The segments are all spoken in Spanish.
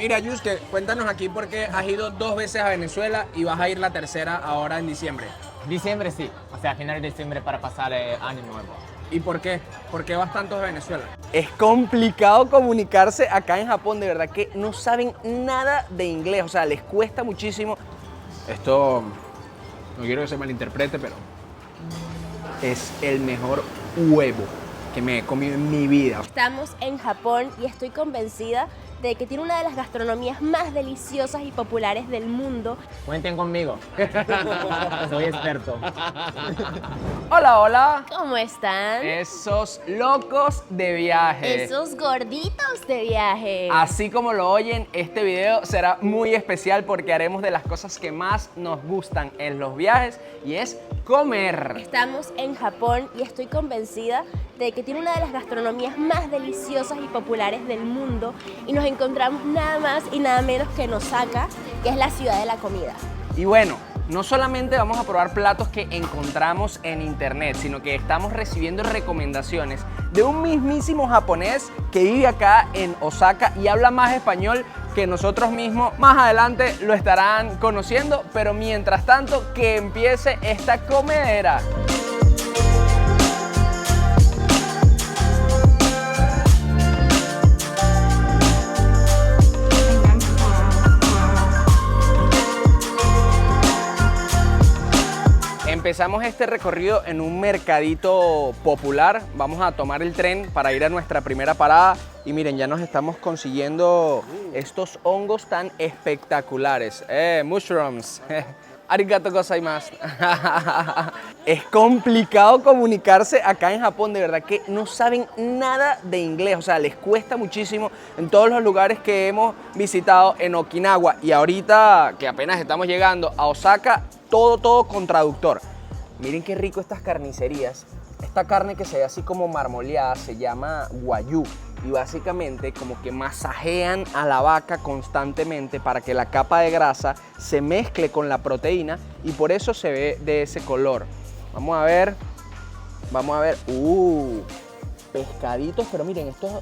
Mira, Yuske, cuéntanos aquí por qué has ido 2 veces a Venezuela y vas a ir la tercera ahora en diciembre. Diciembre sí, o sea, final de diciembre para pasar año nuevo. ¿Y por qué? ¿Por qué vas tanto a Venezuela? Es complicado comunicarse acá en Japón, de verdad que no saben nada de inglés, o sea, les cuesta muchísimo. Esto, no quiero que se malinterprete, pero es el mejor huevo que me he comido en mi vida. Estamos en Japón y estoy convencida de que tiene una de las gastronomías más deliciosas y populares del mundo. Cuenten conmigo. Soy experto. Hola, hola. ¿Cómo están? Esos locos de viaje. Esos gorditos de viaje. Así como lo oyen, este video será muy especial porque haremos de las cosas que más nos gustan en los viajes y es comer. Estamos en Japón y estoy convencida de que tiene una de las gastronomías más deliciosas y populares del mundo y nos encontramos nada más y nada menos que en Osaka, que es la ciudad de la comida. Y bueno, no solamente vamos a probar platos que encontramos en internet, sino que estamos recibiendo recomendaciones de un mismísimo japonés que vive acá en Osaka y habla más español que nosotros mismos. Más adelante lo estarán conociendo, pero mientras tanto, que empiece esta comedera. Empezamos este recorrido en un mercadito popular. Vamos a tomar el tren para ir a nuestra primera parada. Y miren, ya nos estamos consiguiendo estos hongos tan espectaculares. Mushrooms. Arigato gozaimasu. Es complicado comunicarse acá en Japón, de verdad que no saben nada de inglés, o sea, les cuesta muchísimo en todos los lugares que hemos visitado en Okinawa y ahorita que apenas estamos llegando a Osaka, todo con traductor. Miren qué rico estas carnicerías. Esta carne que se ve así como marmoleada se llama wagyu y básicamente como que masajean a la vaca constantemente para que la capa de grasa se mezcle con la proteína y por eso se ve de ese color. Vamos a ver. Pescaditos, pero miren, estos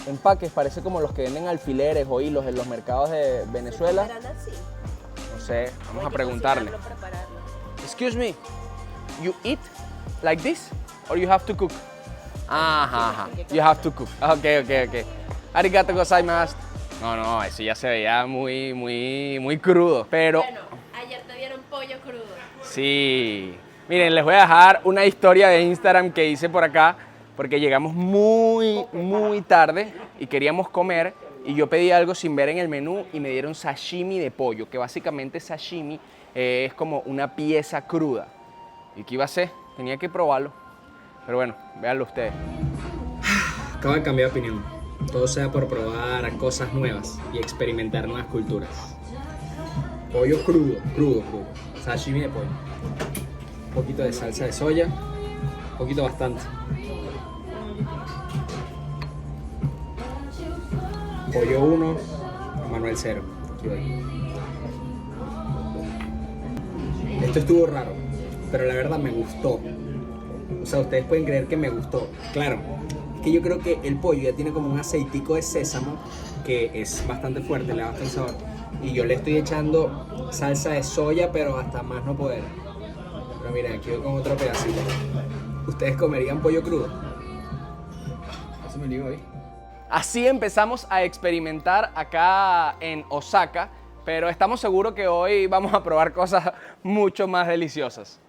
empaques parece como los que venden alfileres o hilos en los mercados de Venezuela. No sé, vamos a preguntarle. Excuse me, you eat like this or you have to cook? Ajá, you have to cook. Ok. Arigato gozaimasu. No, eso ya se veía muy crudo, pero... Bueno, ayer te dieron pollo crudo. Sí. Miren, les voy a dejar una historia de Instagram que hice por acá porque llegamos muy tarde y queríamos comer y yo pedí algo sin ver en el menú y me dieron sashimi de pollo, que básicamente sashimi es como una pieza cruda. ¿Y qué iba a hacer? Tenía que probarlo. Pero bueno, véanlo ustedes. Acabo de cambiar de opinión. Todo sea por probar cosas nuevas y experimentar nuevas culturas. Pollo crudo. Sashimi de pollo. Un poquito de salsa de soya. Un poquito bastante. Pollo 1, Manuel 0. Aquí voy. Esto estuvo raro, pero la verdad me gustó. O sea, ustedes pueden creer que me gustó. Claro, es que yo creo que el pollo ya tiene como un aceitico de sésamo que es bastante fuerte, le da bastante sabor. Y yo le estoy echando salsa de soya, pero hasta más no poder. Pero miren, aquí voy con otro pedacito. ¿Ustedes comerían pollo crudo? Eso me digo hoy. Así empezamos a experimentar acá en Osaka, pero estamos seguros que hoy vamos a probar cosas mucho más deliciosas.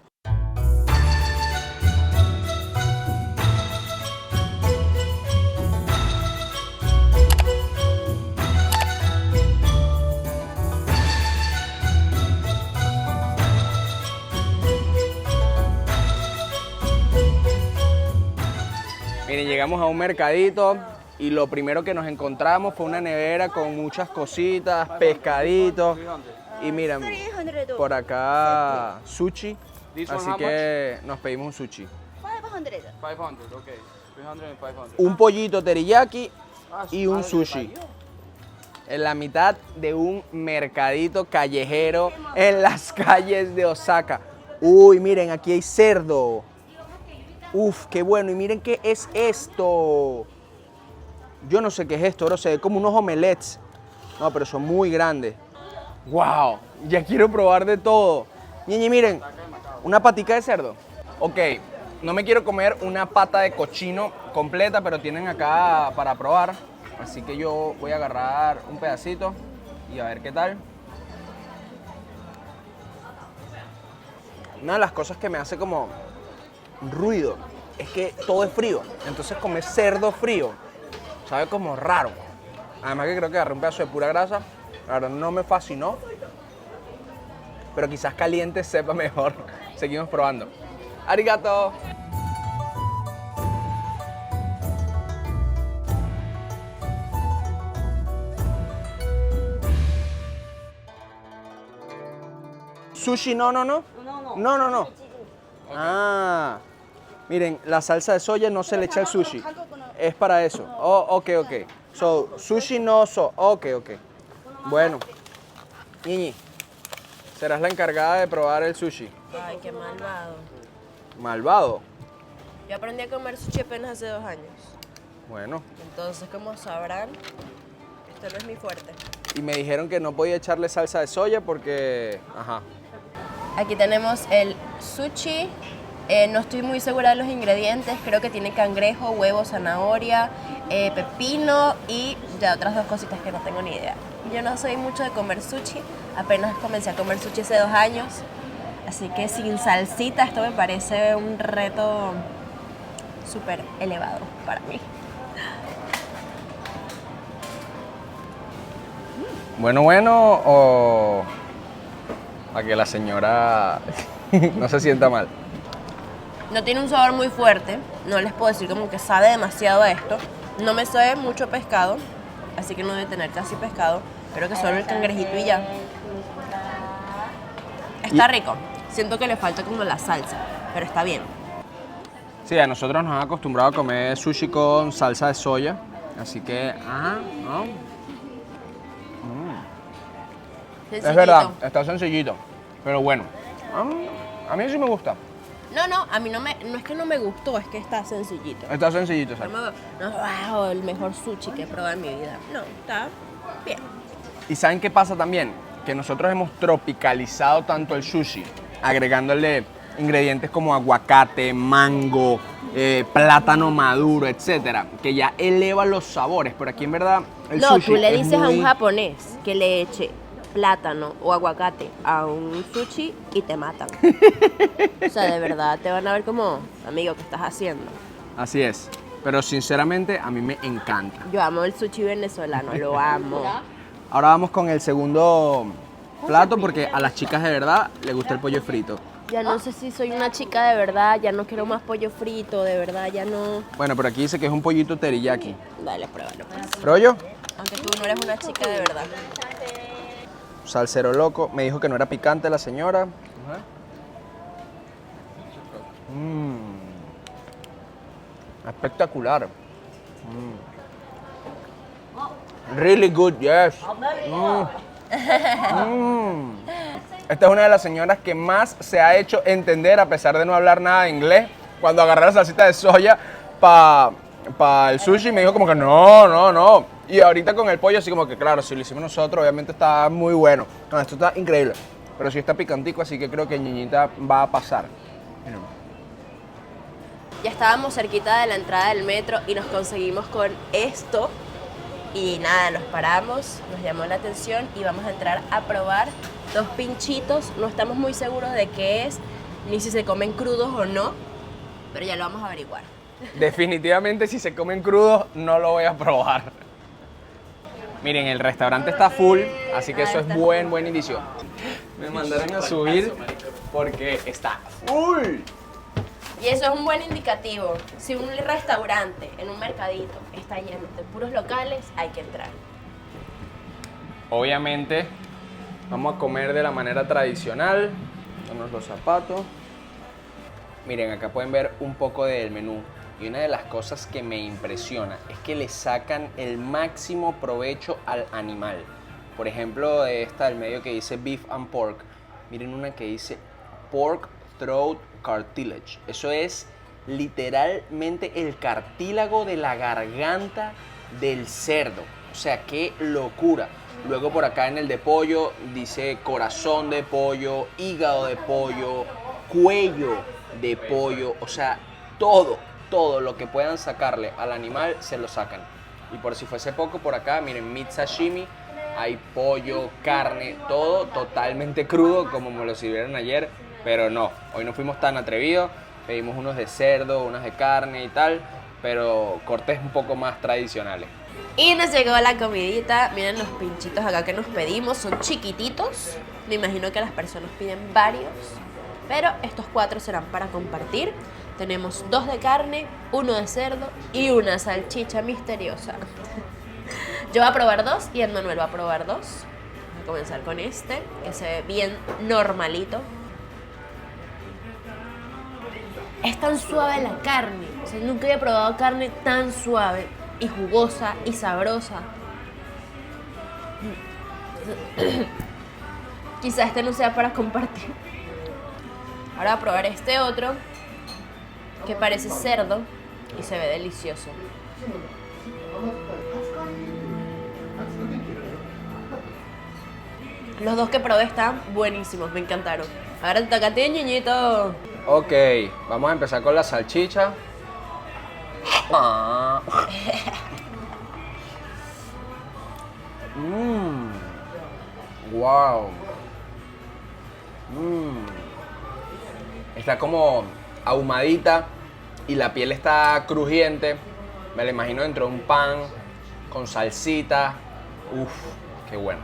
Miren, llegamos a un mercadito y lo primero que nos encontramos fue una nevera con muchas cositas, pescaditos. Y miren, por acá sushi, así que nos pedimos un sushi. 500, ok. 300 and 500. Un pollito teriyaki y un sushi. En la mitad de un mercadito callejero en las calles de Osaka. Uy, miren, aquí hay cerdo. Uf, qué bueno. Y miren qué es esto. Yo no sé qué es esto, pero se ve como unos omelets. No, pero son muy grandes. ¡Wow! Ya quiero probar de todo. Ñiñi, miren, una patica de cerdo. Ok, no me quiero comer una pata de cochino completa, pero tienen acá para probar. Así que yo voy a agarrar un pedacito y a ver qué tal. Una de las cosas que me hace como ruido es que todo es frío. Entonces comer cerdo frío sabe como raro. Además que creo que agarré un pedazo de pura grasa. La verdad no me fascinó. Pero quizás caliente sepa mejor. Seguimos probando. Arigato. Sushi, no. No. Ah, miren, la salsa de soya no se le echa al sushi. Es para eso. Oh, ok. So, sushi no Ok. Bueno. Ñiñi, serás la encargada de probar el sushi. Ay, qué malvado. Malvado. Yo aprendí a comer sushi apenas hace 2 años. Bueno. Entonces, como sabrán, esto no es mi fuerte. Y me dijeron que no podía echarle salsa de soya porque... Ajá. Aquí tenemos el sushi. No estoy muy segura de los ingredientes. Creo que tiene cangrejo, huevo, zanahoria, pepino y ya otras 2 cositas que no tengo ni idea. Yo no soy mucho de comer sushi. Apenas comencé a comer sushi hace 2 años. Así que sin salsita esto me parece un reto súper elevado para mí. Bueno, o a que la señora no se sienta mal. No tiene un sabor muy fuerte. No les puedo decir como que sabe demasiado a esto. No me sabe mucho pescado, así que no debe tener casi pescado. Creo que solo el cangrejito y ya. Está rico. Siento que le falta como la salsa, pero está bien. Sí, a nosotros nos han acostumbrado a comer sushi con salsa de soya, así que, ajá, ¿no? Sencillito. Es verdad, está sencillito, pero bueno, a mí sí me gusta. No, a mí no es que no me gustó, es que está sencillito. Está sencillito, No, exacto. wow, el mejor sushi que he probado en mi vida. No, está bien. ¿Y saben qué pasa también? Que nosotros hemos tropicalizado tanto el sushi, agregándole ingredientes como aguacate, mango, plátano maduro, etcétera, que ya eleva los sabores, pero aquí en verdad el No, sushi tú le es dices a muy- un japonés que le eche plátano o aguacate a un sushi y te matan. O sea, de verdad, te van a ver como, amigo, ¿qué estás haciendo? Así es, pero sinceramente a mí me encanta. Yo amo el sushi venezolano, lo amo. Ahora vamos con el segundo plato porque a las chicas de verdad les gusta el pollo frito. Ya no sé si soy una chica de verdad, ya no quiero más pollo frito, de verdad, ya no. Bueno, pero aquí dice que es un pollito teriyaki. Dale, pruébalo, pues. ¿Rollo? Aunque tú no eres una chica de verdad. Salsero loco. Me dijo que no era picante la señora. Espectacular. Really good, yes. Esta es una de las señoras que más se ha hecho entender a pesar de no hablar nada de inglés. Cuando agarré la salsita de soya para el sushi me dijo como que no. Y ahorita con el pollo así como que claro, si lo hicimos nosotros obviamente está muy bueno. No, esto está increíble. Pero sí está picantico, así que creo que Ñiñita va a pasar. Miren. Ya estábamos cerquita de la entrada del metro y nos conseguimos con esto. Y nada, nos paramos, nos llamó la atención y vamos a entrar a probar 2 pinchitos. No estamos muy seguros de qué es, ni si se comen crudos o no, pero ya lo vamos a averiguar. Definitivamente si se comen crudos no lo voy a probar. Miren, el restaurante está full, así que eso es buen inicio. Me mandaron a subir porque está full. Y eso es un buen indicativo. Si un restaurante en un mercadito está lleno de puros locales, hay que entrar. Obviamente vamos a comer de la manera tradicional. Ponemos los zapatos. Miren, acá pueden ver un poco del menú. Y una de las cosas que me impresiona es que le sacan el máximo provecho al animal. Por ejemplo, de esta del medio que dice Beef and Pork. Miren una que dice Pork Throat Cartilage. Eso es literalmente el cartílago de la garganta del cerdo. O sea, qué locura. Luego por acá en el de pollo dice corazón de pollo, hígado de pollo, cuello de pollo, o sea, todo lo que puedan sacarle al animal se lo sacan. Y por si fuese poco, por acá, miren, meat sashimi, hay pollo, carne, todo totalmente crudo como me lo sirvieron ayer, pero no, hoy no fuimos tan atrevidos, pedimos unos de cerdo, unos de carne y tal, pero cortes un poco más tradicionales. Y nos llegó la comidita. Miren los pinchitos acá que nos pedimos. Son chiquititos. Me imagino que las personas piden varios. Pero estos 4 serán para compartir. Tenemos 2 de carne, 1 de cerdo y una salchicha misteriosa. Yo voy a probar 2 y Emmanuel va a probar 2. Voy a comenzar con este, que se ve bien normalito. Es tan suave la carne. O sea, nunca había probado carne tan suave y jugosa y sabrosa. Quizás este no sea para compartir. Ahora voy a probar este otro que parece cerdo y se ve delicioso. Los 2 que probé están buenísimos, me encantaron. Ahora te toca a ti, niñito. Ok, vamos a empezar con la salchicha. Wow. Está como ahumadita y la piel está crujiente. Me la imagino dentro de un pan con salsita. Uf, qué bueno.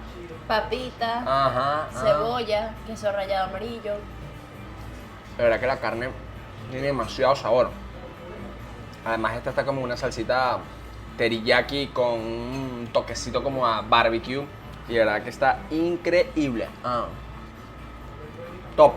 Papita, Ajá. cebolla, queso rallado amarillo. La verdad que la carne tiene demasiado sabor. Además esta está como una salsita teriyaki con un toquecito como a barbecue. Y la verdad que está increíble. Top,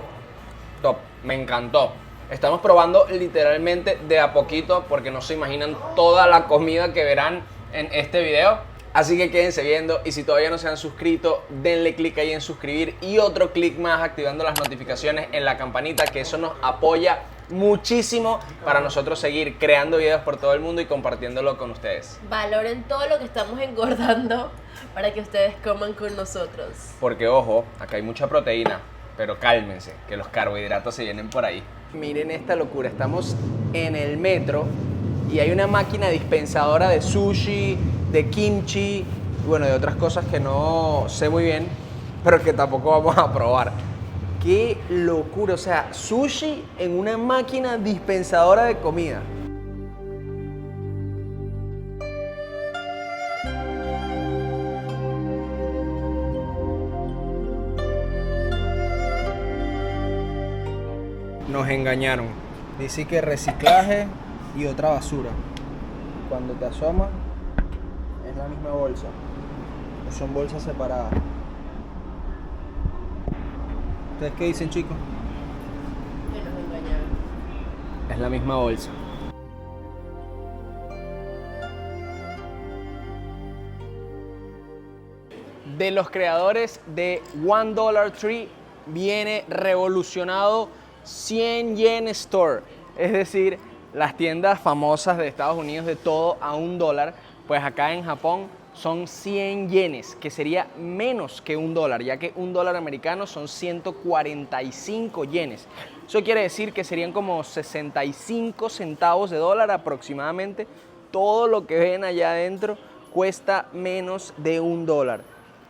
me encantó. Estamos probando literalmente de a poquito porque no se imaginan toda la comida que verán en este video. Así que quédense viendo y si todavía no se han suscrito, denle click ahí en suscribir y otro clic más activando las notificaciones en la campanita, que eso nos apoya muchísimo para nosotros seguir creando videos por todo el mundo y compartiéndolo con ustedes. Valoren todo lo que estamos engordando para que ustedes coman con nosotros. Porque ojo, acá hay mucha proteína, pero cálmense, que los carbohidratos se vienen por ahí. Miren esta locura, estamos en el metro y hay una máquina dispensadora de sushi, de kimchi, y bueno, de otras cosas que no sé muy bien, pero que tampoco vamos a probar. ¡Qué locura! O sea, sushi en una máquina dispensadora de comida. Nos engañaron. Dice que reciclaje y otra basura. Cuando te asomas, es la misma bolsa. O son bolsas separadas. ¿Ustedes qué dicen, chicos? Que nos engañaron. Es la misma bolsa. De los creadores de $1 Tree viene revolucionado 100 Yen Store, es decir, las tiendas famosas de Estados Unidos de todo a $1, pues acá en Japón son 100 yenes, que sería menos que $1, ya que $1 americano son 145 yenes. Eso quiere decir que serían como 65 centavos de dólar aproximadamente. Todo lo que ven allá adentro cuesta menos de $1.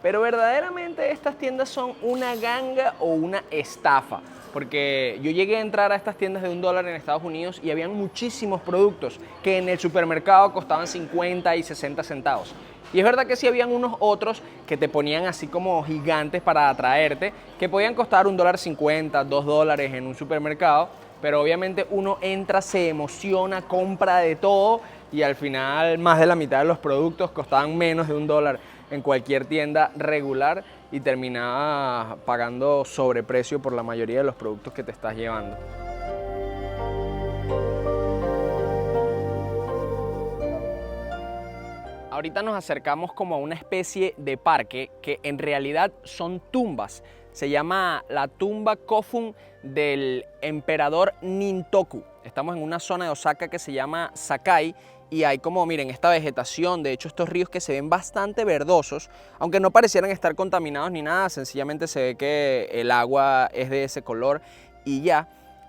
Pero verdaderamente estas tiendas son una ganga o una estafa. Porque yo llegué a entrar a estas tiendas de $1 en Estados Unidos y habían muchísimos productos que en el supermercado costaban 50 y 60 centavos. Y es verdad que sí habían unos otros que te ponían así como gigantes para atraerte, que podían costar $1.50, $2 en un supermercado, pero obviamente uno entra, se emociona, compra de todo y al final más de la mitad de los productos costaban menos de $1 en cualquier tienda regular y terminaba pagando sobreprecio por la mayoría de los productos que te estás llevando. ahorita nos acercamos como a una especie de parque que en realidad son tumbas. Se llama la tumba Kofun del emperador Nintoku. Estamos en una zona de Osaka que se llama Sakai y hay como, miren, esta vegetación, de hecho estos ríos que se ven bastante verdosos, aunque no parecieran estar contaminados ni nada, sencillamente se ve que el agua es de ese color y ya.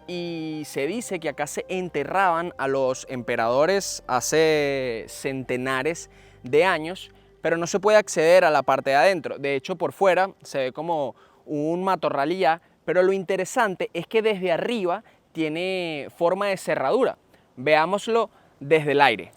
Y se dice que acá se enterraban a los emperadores hace centenares de años, pero no se puede acceder a la parte de adentro. De hecho, por fuera se ve como un matorral y ya, pero lo interesante es que desde arriba tiene forma de cerradura. Veámoslo desde el aire.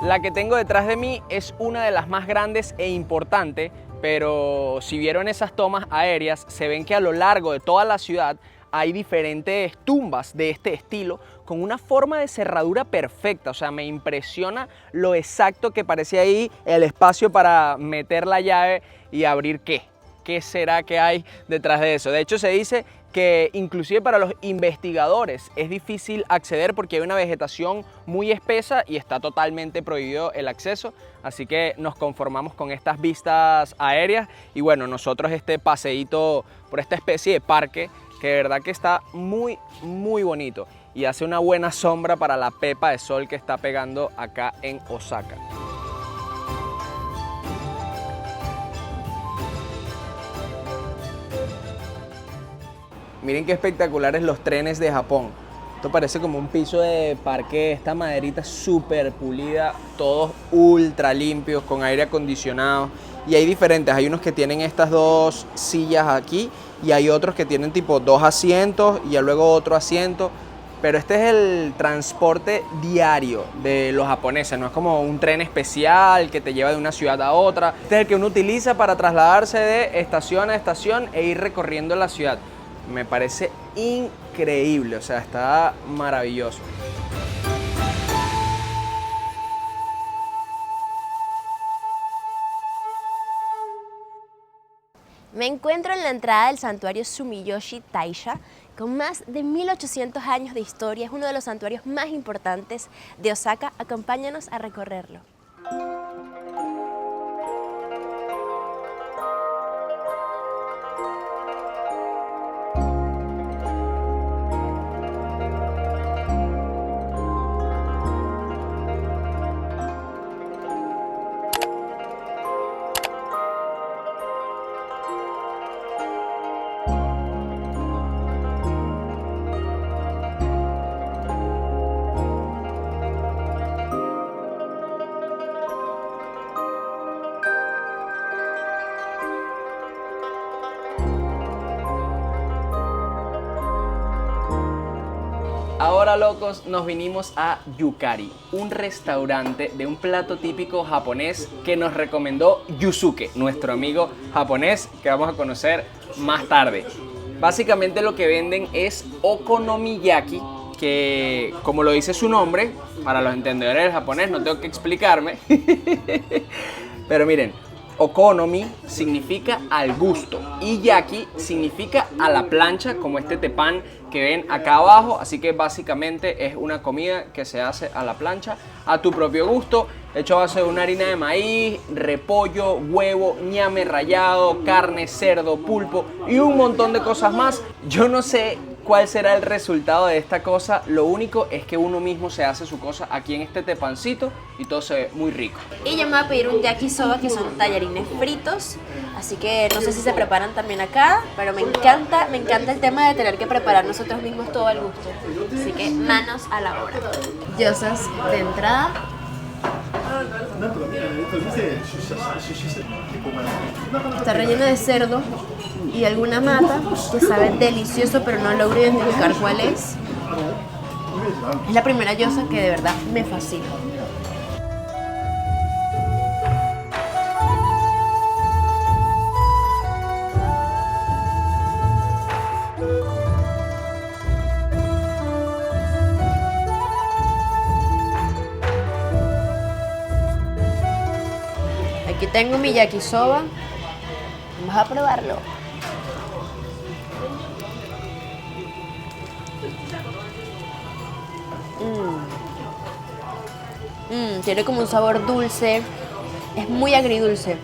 La que tengo detrás de mí es una de las más grandes e importantes, pero si vieron esas tomas aéreas, se ven que a lo largo de toda la ciudad hay diferentes tumbas de este estilo con una forma de cerradura perfecta. O sea, me impresiona lo exacto que parece ahí el espacio para meter la llave y abrir qué. ¿Qué será que hay detrás de eso? De hecho, se dice que inclusive para los investigadores es difícil acceder porque hay una vegetación muy espesa y está totalmente prohibido el acceso, así que nos conformamos con estas vistas aéreas y bueno, nosotros este paseíto por esta especie de parque que de verdad que está muy bonito y hace una buena sombra para la pepa de sol que está pegando acá en Osaka. Miren qué espectaculares los trenes de Japón. Esto parece como un piso de parque, esta maderita súper pulida, todos ultra limpios, con aire acondicionado. Y hay diferentes, hay unos que tienen estas dos sillas aquí y hay otros que tienen tipo 2 asientos y luego otro asiento. Pero este es el transporte diario de los japoneses, no es como un tren especial que te lleva de una ciudad a otra. Este es el que uno utiliza para trasladarse de estación a estación e ir recorriendo la ciudad. Me parece increíble, o sea, está maravilloso. Me encuentro en la entrada del santuario Sumiyoshi Taisha, con más de 1800 años de historia. Es uno de los santuarios más importantes de Osaka. Acompáñanos a recorrerlo. Ahora, locos, nos vinimos a Yukari, un restaurante de un plato típico japonés que nos recomendó Yusuke, nuestro amigo japonés que vamos a conocer más tarde. Básicamente lo que venden es okonomiyaki, que como lo dice su nombre, para los entendedores del japonés no tengo que explicarme, pero miren, okonomi significa al gusto y yaki significa a la plancha, como este tepán que ven acá abajo. Así que básicamente es una comida que se hace a la plancha a tu propio gusto, hecho a base de una harina de maíz, repollo, huevo, ñame rallado, carne, cerdo, pulpo y un montón de cosas más. Yo no sé cuál será el resultado de esta cosa, lo único es que uno mismo se hace su cosa aquí en este tepancito y todo se ve muy rico. Y yo me voy a pedir un yakisoba, que son tallarines fritos, así que no sé si se preparan también acá, pero me encanta el tema de tener que preparar nosotros mismos todo al gusto, así que manos a la obra. Gyozas de entrada. Está relleno de cerdo y alguna mata que sabe delicioso, pero no logro identificar cuál es. Es la primera gyoza que de verdad me fascina. Aquí tengo mi yakisoba. Vamos a probarlo. Tiene como un sabor dulce. Es muy agridulce.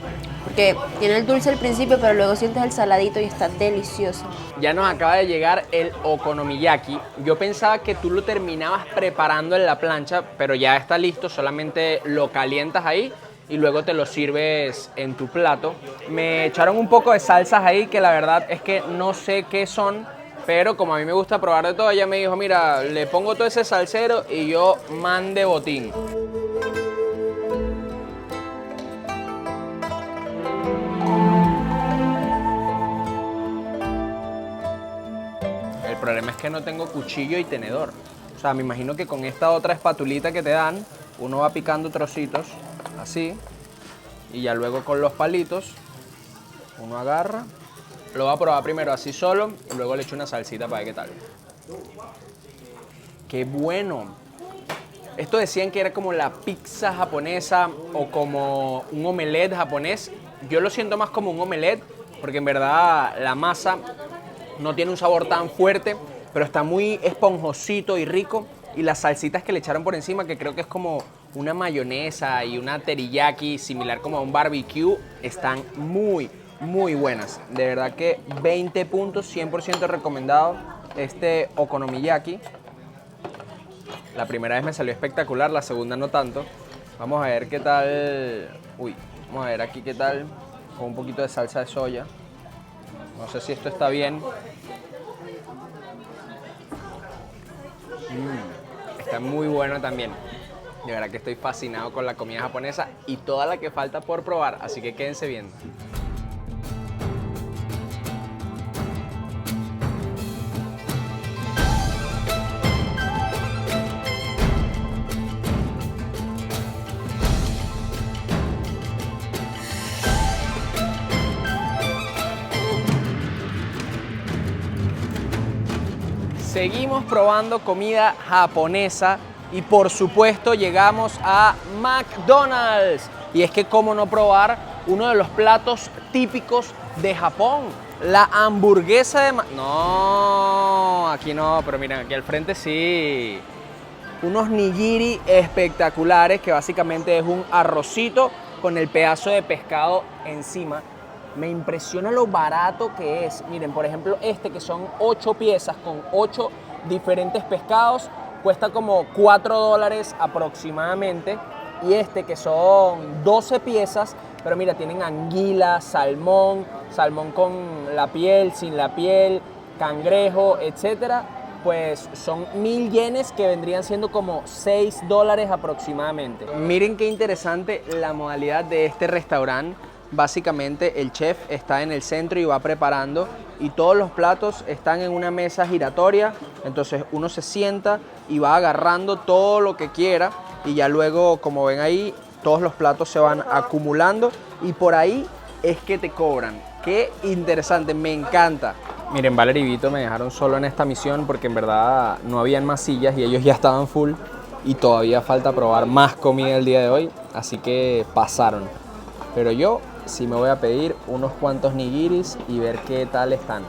Porque tiene el dulce al principio, pero luego sientes el saladito y está delicioso. Ya nos acaba de llegar el okonomiyaki. Yo pensaba que tú lo terminabas preparando en la plancha, pero ya está listo, solamente lo calientas ahí y luego te lo sirves en tu plato. Me echaron un poco de salsas ahí que la verdad es que no sé qué son, pero como a mí me gusta probar de todo, ella me dijo, mira, le pongo todo ese salsero y yo mande botín. El problema es que no tengo cuchillo y tenedor. O sea, me imagino que con esta otra espatulita que te dan, uno va picando trocitos, así, y ya luego con los palitos, uno agarra. Lo voy a probar primero así solo, y luego le echo una salsita para ver qué tal. ¡Qué bueno! Esto decían que era como la pizza japonesa o como un omelette japonés. Yo lo siento más como un omelette, porque en verdad la masa no tiene un sabor tan fuerte, pero está muy esponjosito y rico. Y las salsitas que le echaron por encima, que creo que es como una mayonesa y una teriyaki, similar como a un barbecue, están muy, muy buenas. De verdad que 20 puntos, 100% recomendado este okonomiyaki. La primera vez me salió espectacular, la segunda no tanto. Vamos a ver qué tal. Uy, vamos a ver aquí qué tal. Con un poquito de salsa de soya. No sé si esto está bien. Está muy bueno también. De verdad que estoy fascinado con la comida japonesa y toda la que falta por probar, así que quédense viendo. Seguimos probando comida japonesa y por supuesto llegamos a McDonald's. Y es que cómo no probar uno de los platos típicos de Japón, la hamburguesa de... No, aquí no, pero miren, aquí al frente sí. Unos nigiri espectaculares que básicamente es un arrocito con el pedazo de pescado encima. Me impresiona lo barato que es. Miren, por ejemplo, este que son 8 piezas con 8 diferentes pescados, cuesta como $4 aproximadamente. Y este que son 12 piezas, pero mira, tienen anguila, salmón, salmón con la piel, sin la piel, cangrejo, etcétera. Pues son 1000 yenes que vendrían siendo como $6 aproximadamente. Miren qué interesante la modalidad de este restaurante. Básicamente el chef está en el centro y va preparando y todos los platos están en una mesa giratoria, entonces uno se sienta y va agarrando todo lo que quiera y ya luego, como ven ahí, todos los platos se van acumulando y por ahí es que te cobran. Qué interesante, me encanta. Miren, Valerie y Vito me dejaron solo en esta misión porque en verdad no habían más sillas y ellos ya estaban full y todavía falta probar más comida el día de hoy, así que pasaron. Pero yo sí me voy a pedir unos cuantos nigiris y ver qué tal están.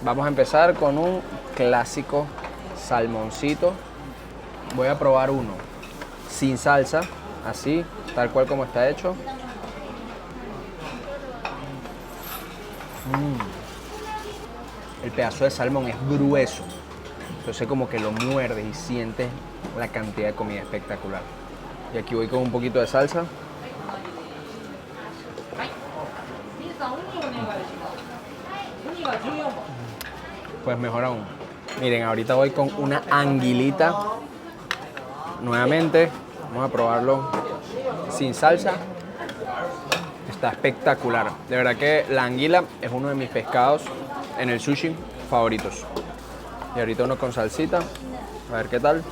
Vamos a empezar con un clásico salmoncito. Voy a probar uno sin salsa, así, tal cual como está hecho. El pedazo de salmón es grueso, entonces como que lo muerdes y sientes la cantidad de comida espectacular. Y aquí voy con un poquito de salsa. Pues mejor aún. Miren, ahorita voy con una anguilita. Nuevamente, vamos a probarlo sin salsa. Está espectacular. De verdad que la anguila es uno de mis pescados en el sushi favoritos. Y ahorita uno con salsita. A ver qué tal.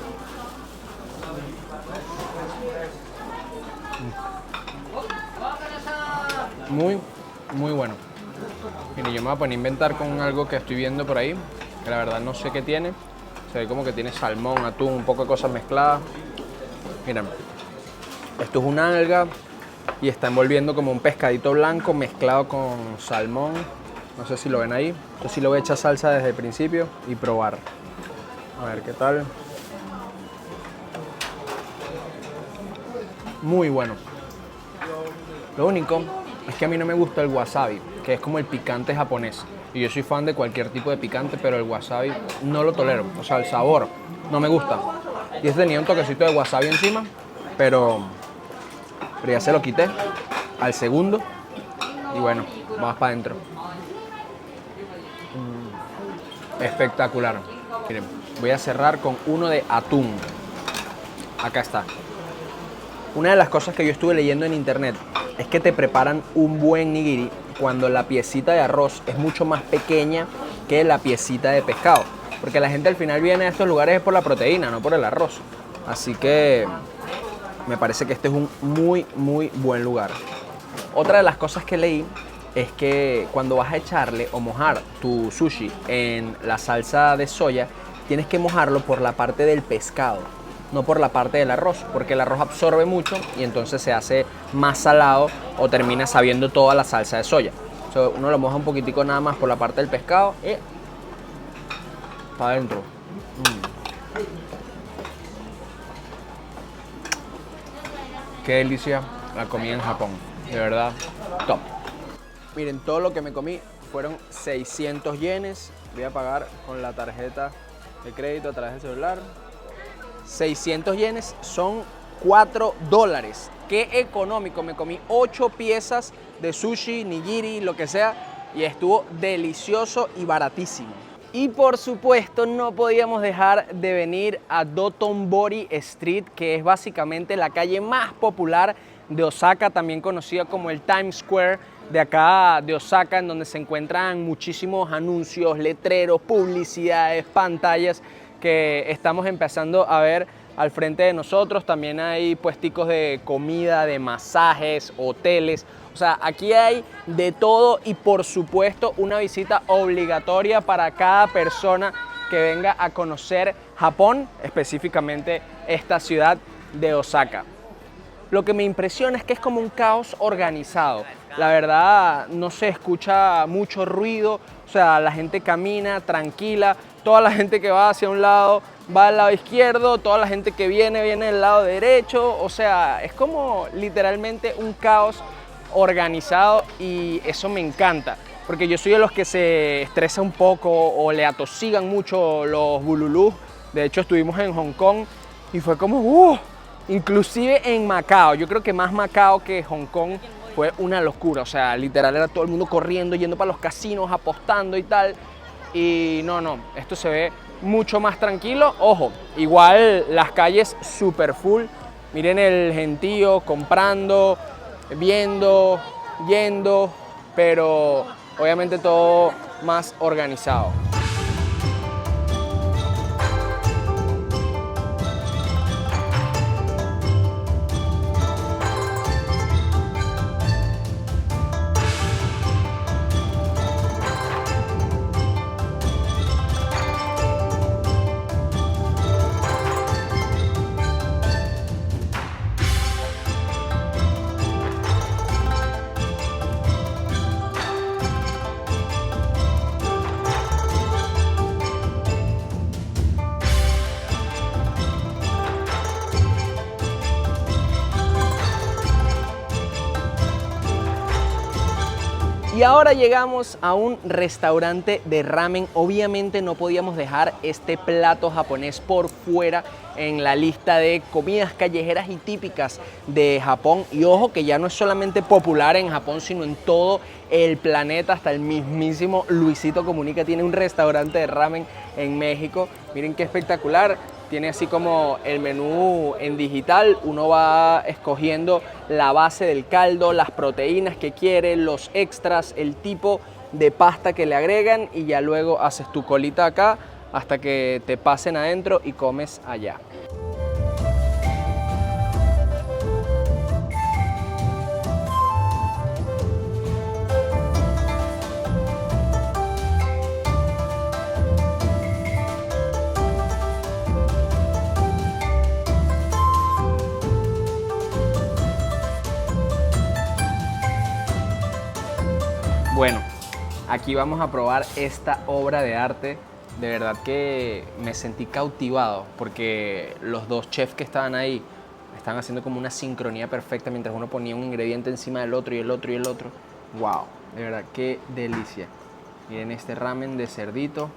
Muy, muy bueno. Miren, yo me voy a poner a inventar con algo que estoy viendo por ahí, que la verdad no sé qué tiene. Se ve como que tiene salmón, atún, un poco de cosas mezcladas. Miren, esto es una alga y está envolviendo como un pescadito blanco mezclado con salmón. No sé si lo ven ahí. Yo sí le voy a echar salsa desde el principio y probar. A ver qué tal. Muy bueno. Lo único es que a mí no me gusta el wasabi, que es como el picante japonés. Y yo soy fan de cualquier tipo de picante, pero el wasabi no lo tolero. O sea, el sabor no me gusta. Y este tenía un toquecito de wasabi encima, pero ya se lo quité al segundo. Y bueno, vamos para adentro. Espectacular. Miren, voy a cerrar con uno de atún. Acá está. Una de las cosas que yo estuve leyendo en internet es que te preparan un buen nigiri cuando la piecita de arroz es mucho más pequeña que la piecita de pescado. Porque la gente al final viene a estos lugares por la proteína, no por el arroz. Así que me parece que este es un muy, muy buen lugar. Otra de las cosas que leí es que cuando vas a echarle o mojar tu sushi en la salsa de soya, tienes que mojarlo por la parte del pescado, no por la parte del arroz, porque el arroz absorbe mucho y entonces se hace más salado o termina sabiendo toda la salsa de soya. Entonces uno lo moja un poquitico nada más por la parte del pescado y para adentro. Qué delicia la comida en Japón, de verdad, top. Miren, todo lo que me comí fueron 600 yenes. Voy a pagar con la tarjeta de crédito a través del celular. 600 yenes son $4. Qué económico. Me comí 8 piezas de sushi, nigiri, lo que sea, y estuvo delicioso y baratísimo. Y por supuesto no podíamos dejar de venir a Dotonbori Street, que es básicamente la calle más popular de Osaka, también conocida como el Times Square de acá de Osaka, en donde se encuentran muchísimos anuncios, letreros, publicidades, pantallas que estamos empezando a ver al frente de nosotros. También hay puesticos de comida, de masajes, hoteles. O sea, aquí hay de todo y por supuesto una visita obligatoria para cada persona que venga a conocer Japón, específicamente esta ciudad de Osaka. Lo que me impresiona es que es como un caos organizado. La verdad, no se escucha mucho ruido, o sea, la gente camina tranquila, toda la gente que va hacia un lado va al lado izquierdo, toda la gente que viene del lado derecho, o sea, es como literalmente un caos organizado y eso me encanta, porque yo soy de los que se estresa un poco o le atosigan mucho los bululús. De hecho, estuvimos en Hong Kong y fue como inclusive en Macao, yo creo que más Macao que Hong Kong fue una locura, o sea, literal era todo el mundo corriendo, yendo para los casinos, apostando y tal, y no, esto se ve mucho más tranquilo. Ojo, igual las calles super full, miren el gentío comprando, viendo, yendo, pero obviamente todo más organizado. Y ahora llegamos a un restaurante de ramen. Obviamente no podíamos dejar este plato japonés por fuera en la lista de comidas callejeras y típicas de Japón. Y ojo que ya no es solamente popular en Japón, sino en todo el planeta. Hasta el mismísimo Luisito Comunica tiene un restaurante de ramen en México. Miren qué espectacular. Tiene así como el menú en digital, uno va escogiendo la base del caldo, las proteínas que quiere, los extras, el tipo de pasta que le agregan y ya luego haces tu colita acá hasta que te pasen adentro y comes allá. Bueno, aquí vamos a probar esta obra de arte. De verdad que me sentí cautivado porque los dos chefs que estaban ahí estaban haciendo como una sincronía perfecta mientras uno ponía un ingrediente encima del otro y el otro y el otro. ¡Wow! De verdad, qué delicia. Miren este ramen de cerdito.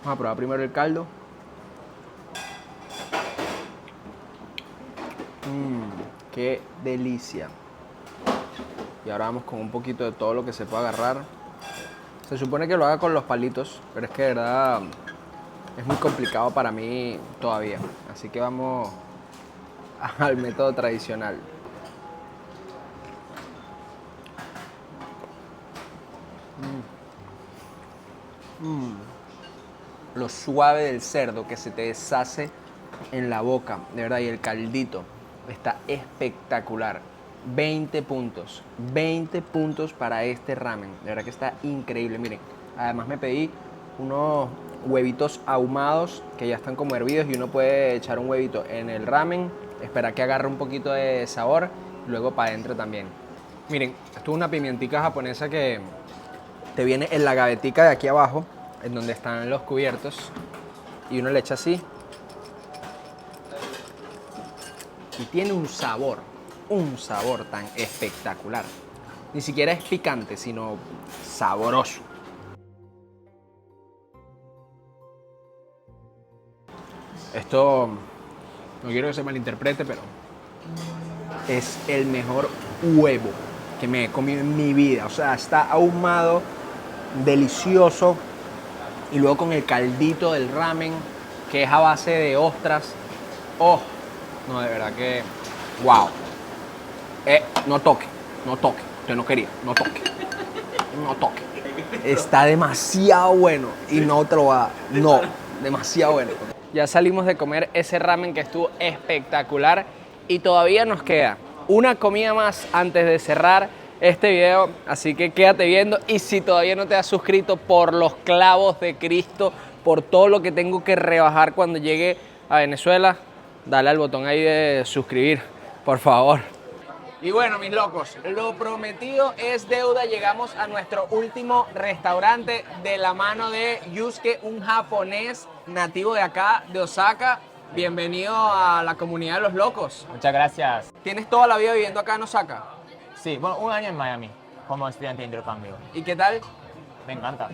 Vamos a probar primero el caldo. ¡Qué delicia! Y ahora vamos con un poquito de todo lo que se puede agarrar. Se supone que lo haga con los palitos, pero es que de verdad es muy complicado para mí todavía. Así que vamos al método tradicional. Lo suave del cerdo que se te deshace en la boca, de verdad, y el caldito está espectacular. 20 puntos para este ramen, de verdad que está increíble. Miren, además me pedí unos huevitos ahumados que ya están como hervidos y uno puede echar un huevito en el ramen, esperar que agarre un poquito de sabor y luego para adentro también. Miren, esto es una pimientica japonesa que te viene en la gavetica de aquí abajo, en donde están los cubiertos, y uno le echa así y tiene un sabor tan espectacular. Ni siquiera es picante, sino sabroso. Esto, no quiero que se malinterprete, pero es el mejor huevo que me he comido en mi vida. O sea, está ahumado, delicioso, y luego con el caldito del ramen, que es a base de ostras. Oh, no, de verdad que, wow. No toque. Usted no quería, no toque. Está demasiado bueno y no te lo va a dar. No, demasiado bueno. Ya salimos de comer ese ramen que estuvo espectacular y todavía nos queda una comida más antes de cerrar este video, así que quédate viendo. Y si todavía no te has suscrito, por los clavos de Cristo, por todo lo que tengo que rebajar cuando llegue a Venezuela, dale al botón ahí de suscribir, por favor. Y bueno, mis locos, lo prometido es deuda. Llegamos a nuestro último restaurante de la mano de Yusuke, un japonés nativo de acá, de Osaka. Bienvenido a la comunidad de los locos. Muchas gracias. ¿Tienes toda la vida viviendo acá en Osaka? Sí, bueno, un año en Miami como estudiante de intercambio. ¿Y qué tal? Me encanta.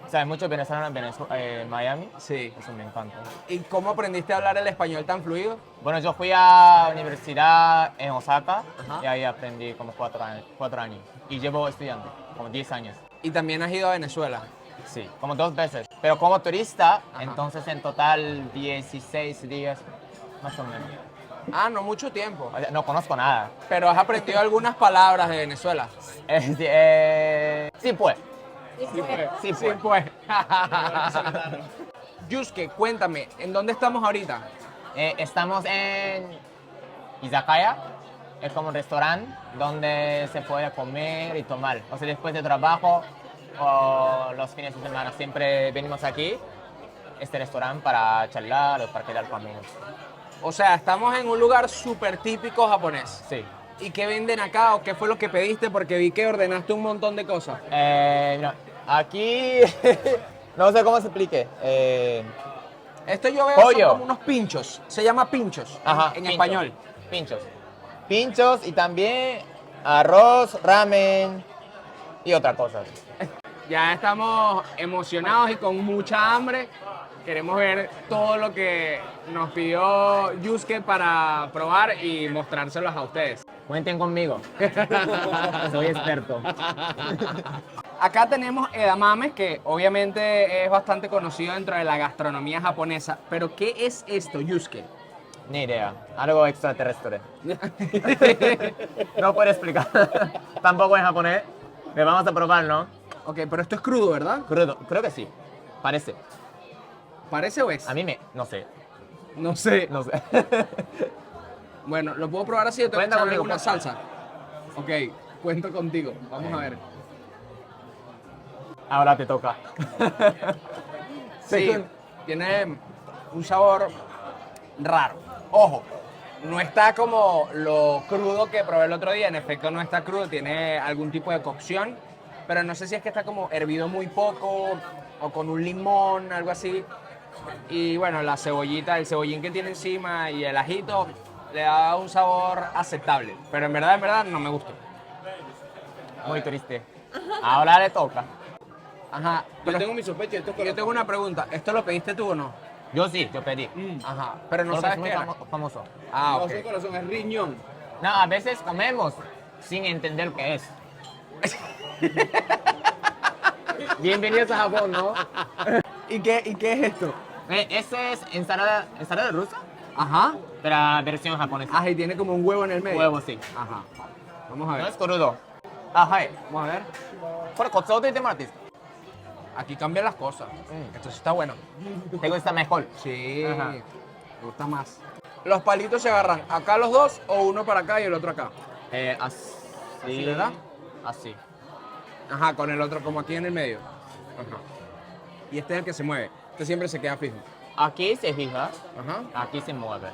O sea, hay muchos venezolanos en Miami. Sí. Eso me encanta. ¿Y cómo aprendiste a hablar el español tan fluido? Bueno, yo fui a la universidad en Osaka. Ajá. Y ahí aprendí como 4 años. Y llevo estudiando, como 10 años. ¿Y también has ido a Venezuela? Sí, como 2 veces. Pero como turista, Ajá. entonces en total 16 días, más o menos. Ah, no mucho tiempo. O sea, no conozco nada. Pero has aprendido algunas palabras de Venezuela. Sí, pues. Sí, pues. Yusuke, cuéntame, ¿en dónde estamos ahorita? Estamos en Izakaya. Es como un restaurante donde se puede comer y tomar. O sea, después de trabajo o los fines de semana siempre venimos aquí, este restaurante, para charlar o para quedar con amigos. O sea, estamos en un lugar súper típico japonés. Sí. ¿Y qué venden acá o qué fue lo que pediste? Porque vi que ordenaste un montón de cosas. Mira, aquí no sé cómo se explique. Esto yo veo Pollo. son como unos pinchos. Se llama pinchos Ajá, en pinchos, español. Pinchos y también arroz, ramen y otras cosas. Ya estamos emocionados y con mucha hambre. Queremos ver todo lo que nos pidió Yusuke para probar y mostrárselos a ustedes. Cuenten conmigo. Soy experto. Acá tenemos edamame, que obviamente es bastante conocido dentro de la gastronomía japonesa. Pero ¿qué es esto, Yusuke? Ni idea. Algo extraterrestre. No puedo explicar. Tampoco en japonés. Me vamos a probar, ¿no? Ok, pero esto es crudo, ¿verdad? Crudo. Creo que sí. Parece. ¿Parece o es? A mí no sé. No sé. No sé. Bueno, ¿lo puedo probar así o tengo que Cuenta echarle conmigo, alguna pues. salsa? Ok, cuento contigo. Vamos a ver. Ahora te toca. Sí, tiene un sabor raro. Ojo, no está como lo crudo que probé el otro día. En efecto, no está crudo, tiene algún tipo de cocción. pero no sé si es que está como hervido muy poco o con un limón, algo así. Y bueno, la cebollita, el cebollín que tiene encima y el ajito le da un sabor aceptable. Pero en verdad, no me gustó. Muy triste. Ahora le toca. Ajá. Yo tengo mi sospecha. Yo tengo una pregunta. ¿Esto lo pediste tú o no? Yo sí, yo pedí. Ajá. Pero no Porque sabes es muy qué era. famoso. Ah, No, ok. es corazón, es riñón. No, a veces comemos sin entender qué es. Bienvenidos a Japón, ¿no? ¿Y qué es esto? Ese es ensalada rusa, Ajá. pero la versión japonesa. Ah, y tiene como un huevo en el medio. Huevo, sí. Ajá. Vamos a No ver. es crudo. Ajá. Vamos a ver. これコツをついてもらっていいですか? Aquí cambian las cosas. Esto sí está bueno. ¿Te gusta mejor? Sí. Ajá. Me gusta más. Los palitos se agarran acá los dos o uno para acá y el otro acá. Así. ¿Así, verdad? Así. Ajá, con el otro como aquí en el medio. Ajá. Y este es el que se mueve. Este siempre se queda fijo. Aquí se fija, Ajá. aquí se mueve.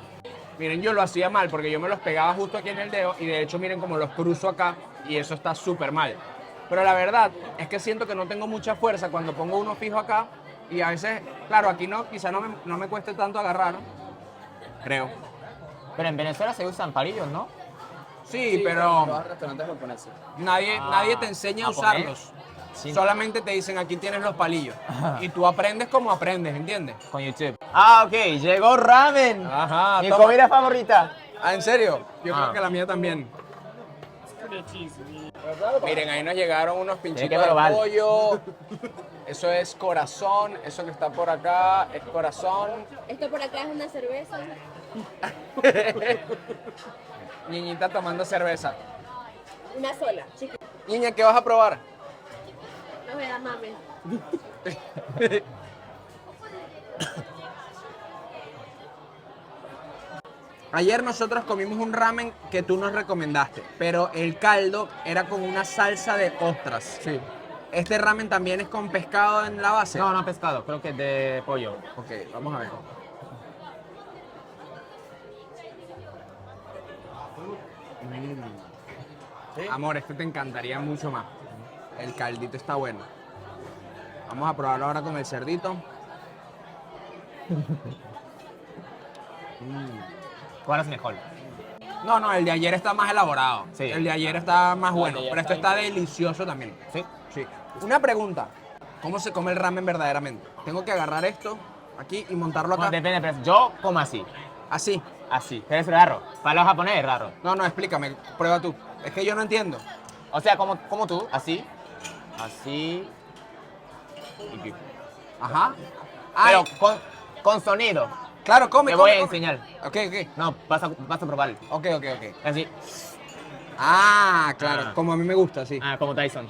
Miren, yo lo hacía mal porque yo me los pegaba justo aquí en el dedo y de hecho miren cómo los cruzo acá y eso está súper mal. Pero la verdad es que siento que no tengo mucha fuerza cuando pongo uno fijo acá y a veces, claro, aquí no, quizá no me cueste tanto agarrar, creo. Pero en Venezuela se usan palillos, ¿no? Sí, pero Los restaurantes japoneses. nadie te enseña a ¿a comer? usarlos. Sí. Solamente te dicen aquí tienes los palillos. Y tú aprendes como aprendes, ¿entiendes? Con YouTube. Ah, ok, llegó ramen. Ajá. Mi comida favorita. Ah, ¿en serio? Yo Ah. creo que la mía también. Miren, ahí nos llegaron unos pinchitos que de probar. pollo. Eso es corazón. Eso que está por acá es corazón. Esto por acá es una cerveza. Niñita tomando cerveza. Una sola, chica. Niña, ¿qué vas a probar? No me da mame. Ayer nosotros comimos un ramen que tú nos recomendaste, pero el caldo era con una salsa de ostras. Sí. ¿Este ramen también es con pescado en la base? No, no pescado, creo que es de pollo. Ok, vamos a ver. Amor, este te encantaría mucho más. El caldito está bueno. Vamos a probarlo ahora con el cerdito. ¿Cuál es mejor? No, el de ayer está más elaborado. Sí. El de ayer está más bueno, de ayer pero este está delicioso también. Sí. Sí. Una pregunta. ¿Cómo se come el ramen verdaderamente? Tengo que agarrar esto aquí y montarlo acá. Bueno, depende, pero yo como así. Así. Así. Pero es raro. Para los japoneses es raro. No, explícame. Prueba tú. Es que yo no entiendo. O sea, como tú, así. Así. Y aquí. Ajá. Pero Ay, con sonido. claro, come. Te voy a come. enseñar. Ok. No, vas a probar. Ok. Así. Ah, claro. Ah. Como a mí me gusta, sí. Ah, como Tyson.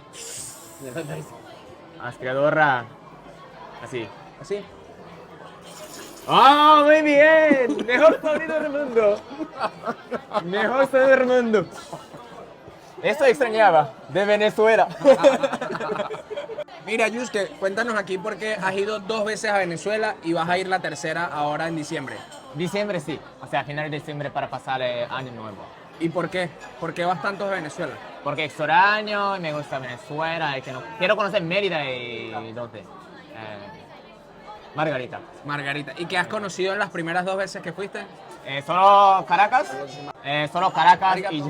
Aspiradora. Así. Así. ¡Ah, muy bien! Mejor sonido del mundo. Mejor sonido del mundo. Esto extrañaba de Venezuela. Mira, Yusuke, cuéntanos aquí por qué has ido 2 veces a Venezuela y vas a ir la tercera ahora en diciembre. Diciembre sí, o sea, final de diciembre para pasar el año nuevo. ¿Y por qué? ¿Por qué vas tanto a Venezuela? Porque extraño y me gusta Venezuela y que no quiero conocer Mérida y ¿dónde? Margarita. Margarita. ¿Y qué has conocido en las primeras 2 veces que fuiste? Solo Caracas. Solo Caracas Arigato. y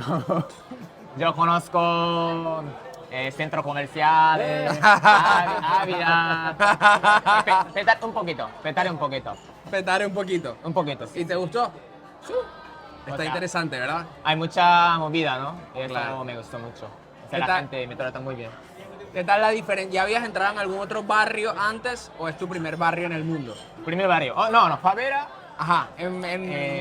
yo conozco centros comerciales, Ávila. Petar un poquito. Petare un poquito. Un poquito, sí. ¿Y te gustó? Está O sea, interesante, ¿verdad? Hay mucha movida, ¿no? Y eso Claro. me gustó mucho. O ¿Qué sea, la tal? gente me trata muy bien. ¿Qué tal la diferencia? ¿Ya habías entrado en algún otro barrio antes o es tu primer barrio en el mundo? Primer barrio. Oh, no, favela. Ajá, en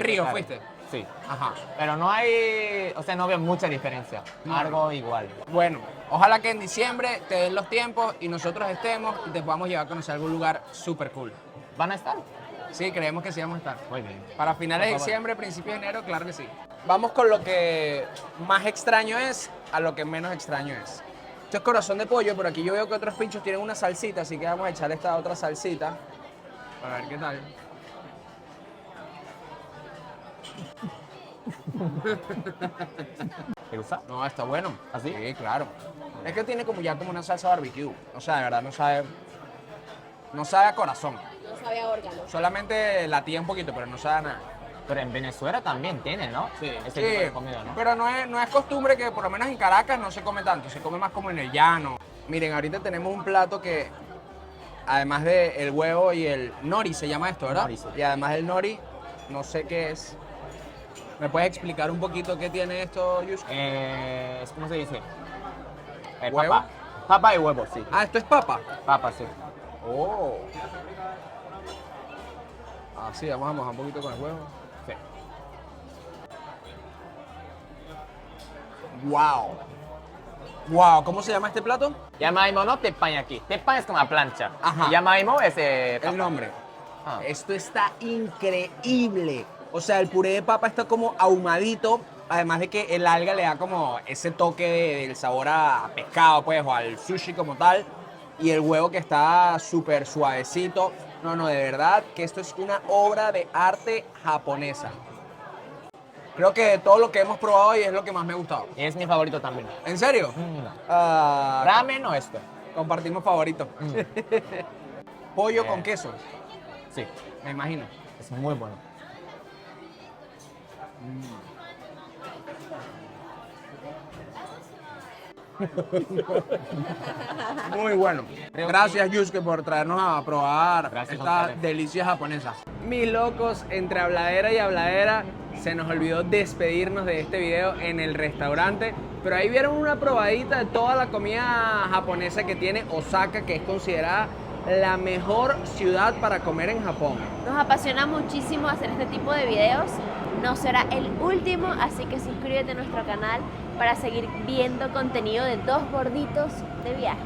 Río claro. fuiste. Sí. Ajá. Pero no hay, o sea, no veo mucha diferencia. Algo igual. Bueno, ojalá que en diciembre te den los tiempos y nosotros estemos y te podamos llevar a conocer algún lugar súper cool. ¿Van a estar? Sí, creemos que sí vamos a estar. Muy bien. Para finales de Por favor. diciembre, principios de enero, claro que sí. Vamos con lo que más extraño es a lo que menos extraño es. Esto es corazón de pollo, pero aquí yo veo que otros pinchos tienen una salsita, así que vamos a echar esta otra salsita. A ver qué tal. ¿Te gusta? No, está bueno. ¿Ah, sí? Sí, claro. Es que tiene como ya como una salsa barbecue. O sea, de verdad no sabe. No sabe a corazón. No sabe a órgano. Solamente latía un poquito, pero no sabe a nada. Pero en Venezuela también tienen, ¿no? Sí, Ese sí, tipo de comida, ¿no? pero no es costumbre que por lo menos en Caracas no se come tanto, se come más como en el llano. Miren, ahorita tenemos un plato que, además del huevo y el nori, se llama esto, ¿verdad? Nori, sí. Y además del nori, no sé qué es. ¿Me puedes explicar un poquito qué tiene esto, Yusuke? ¿Cómo se dice? ¿Huevo? Papa. Papa y huevo, sí. Ah, esto es papa. Papa, sí. Oh. Ah, sí, vamos a mojar un poquito con el huevo. Sí. Wow. Wow, ¿cómo se llama este plato? Yamaimo no tepan aquí. Tepan es como la plancha. Ajá. Y Yamaimo es papa. El nombre. Ah. Esto está increíble. O sea, el puré de papa está como ahumadito. Además de que el alga le da como ese toque del sabor a pescado, pues, o al sushi como tal. Y el huevo que está súper suavecito. No, de verdad que esto es una obra de arte japonesa. Creo que de todo lo que hemos probado hoy es lo que más me ha gustado. Y es mi favorito también. ¿En serio? Ah, ¿Ramen o esto? compartimos favoritos. Pollo con queso, Sí. me imagino. Es muy bueno. Muy bueno. Gracias, Yusuke, por traernos a probar Gracias, estas González. delicias japonesas. Mis locos, entre habladera y habladera, se nos olvidó despedirnos de este video en el restaurante, pero ahí vieron una probadita de toda la comida japonesa que tiene Osaka, que es considerada la mejor ciudad para comer en Japón. Nos apasiona muchísimo hacer este tipo de videos. No será el último, así que suscríbete a nuestro canal para seguir viendo contenido de dos gorditos de viaje.